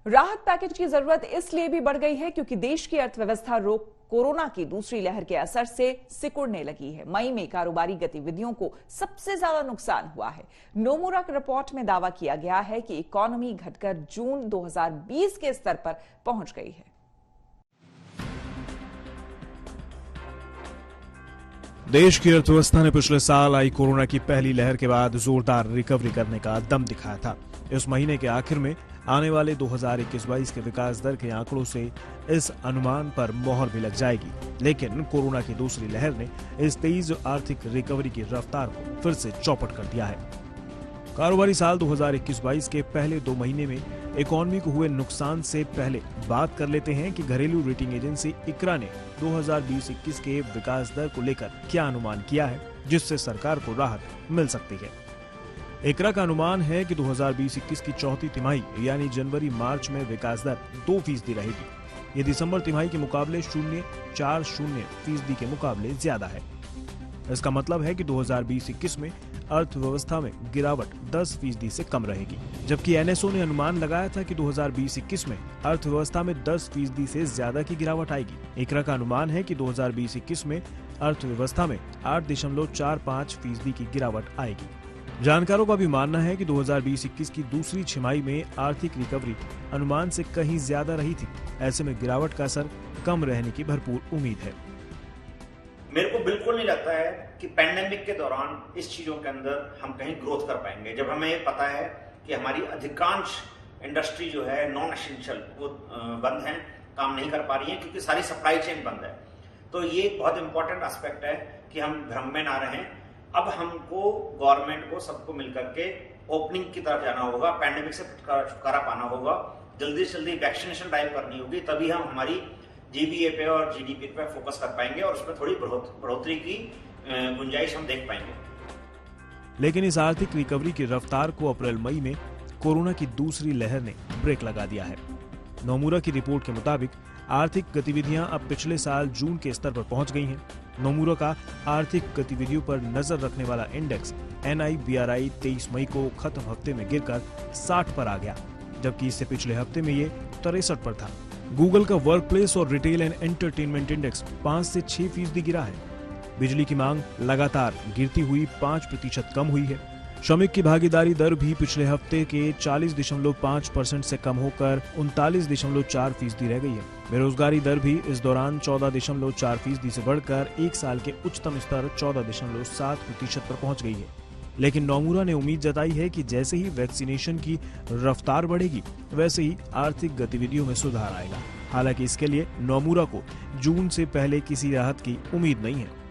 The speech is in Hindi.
राहत पैकेज की जरूरत इसलिए भी बढ़ गई है क्योंकि देश की अर्थव्यवस्था कोरोना की दूसरी लहर के असर से सिकुड़ने लगी है। मई में कारोबारी गतिविधियों को सबसे ज्यादा नुकसान हुआ है। नोमुरा रिपोर्ट में दावा किया गया है कि इकोनॉमी घटकर जून 2020 के स्तर पर पहुंच गई है। देश की अर्थव्यवस्था ने पिछले साल आई कोरोना की पहली लहर के बाद जोरदार रिकवरी करने का दम दिखाया था। इस महीने के आखिर में आने वाले 2021-22 के विकास दर के आंकड़ों से इस अनुमान पर मोहर भी लग जाएगी। लेकिन कोरोना की दूसरी लहर ने इस तेज आर्थिक रिकवरी की रफ्तार को फिर से चौपट कर दिया है। कारोबारी साल 2021-22 के पहले 2 महीने में इकोनॉमी को हुए नुकसान से पहले बात कर लेते हैं कि घरेलू रेटिंग एजेंसी इक्रा ने 2020-21 के विकास दर को लेकर क्या अनुमान किया है, जिससे सरकार को राहत मिल सकती है। इक्रा का अनुमान है कि 2020-21 की चौथी तिमाही यानी जनवरी-मार्च में विकास दर 2% रहेगी। ये दिसंबर तिमाही के मुकाबले 0.40% के मुकाबले ज्यादा है। इसका मतलब है कि 2020-21 में अर्थव्यवस्था में गिरावट 10% से कम रहेगी, जबकि एनएसओ ने अनुमान लगाया था कि 2020-21 में अर्थव्यवस्था में 10% से ज्यादा की गिरावट आएगी। इक्रा का अनुमान है कि 2020-21 में अर्थव्यवस्था में 8.45% की गिरावट आएगी। जानकारों का भी मानना है कि 2020-21 की दूसरी छमाही में आर्थिक रिकवरी अनुमान से कहीं ज्यादा रही थी। ऐसे में गिरावट का असर कम रहने की भरपूर उम्मीद है। मेरे को बिल्कुल नहीं लगता है कि पैंडेमिक के दौरान इस चीजों के अंदर हम कहीं ग्रोथ कर पाएंगे, जब हमें पता है कि हमारी अधिकांश इंडस्ट्री जो है नॉन एसेंशियल वो बंद है, काम नहीं कर पा रही है क्योंकि सारी सप्लाई चेन बंद है। तो ये बहुत इंपॉर्टेंट एस्पेक्ट है कि हम भ्रम में ना रहें। अब हमको गवर्नमेंट को सबको मिलकर के ओपनिंग की तरफ जाना होगा, पैंडेमिक से छुटकारा पाना होगा, जल्दी से जल्दी वैक्सीनेशन ड्राइव करनी होगी, तभी हम हमारी जीबीए पे और जीडीपी पे फोकस कर पाएंगे और उसमें थोड़ी बढ़ोतरी की गुंजाइश हम देख पाएंगे। लेकिन इस आर्थिक रिकवरी की रफ्तार को अप्रैल-मई में कोरोना की दूसरी लहर ने ब्रेक लगा दिया है। नोमुरा की रिपोर्ट के मुताबिक आर्थिक गतिविधियां अब पिछले साल जून के स्तर पर पहुंच गई हैं। नोमुरा का आर्थिक गतिविधियों पर नजर रखने वाला इंडेक्स NIBRI 23 मई को खत्म हफ्ते में गिरकर 60 पर आ गया, जबकि इससे पिछले हफ्ते में ये 63 पर था। गूगल का वर्क प्लेस और रिटेल एंड एंटरटेनमेंट इंडेक्स 5 से 6% गिरा है। बिजली की मांग लगातार गिरती हुई 5% कम हुई है। श्रमिक की भागीदारी दर भी पिछले हफ्ते के 40.5% से कम होकर 39.4% रह गई है। बेरोजगारी दर भी इस दौरान 14.4% से बढ़कर 1 साल के उच्चतम स्तर 14.7% पर पहुंच गई है। लेकिन नोमुरा ने उम्मीद जताई है कि जैसे ही वैक्सीनेशन की रफ्तार बढ़ेगी, वैसे ही आर्थिक गतिविधियों में सुधार आएगा। हालांकि इसके लिए नोमुरा को जून से पहले किसी राहत की उम्मीद नहीं है।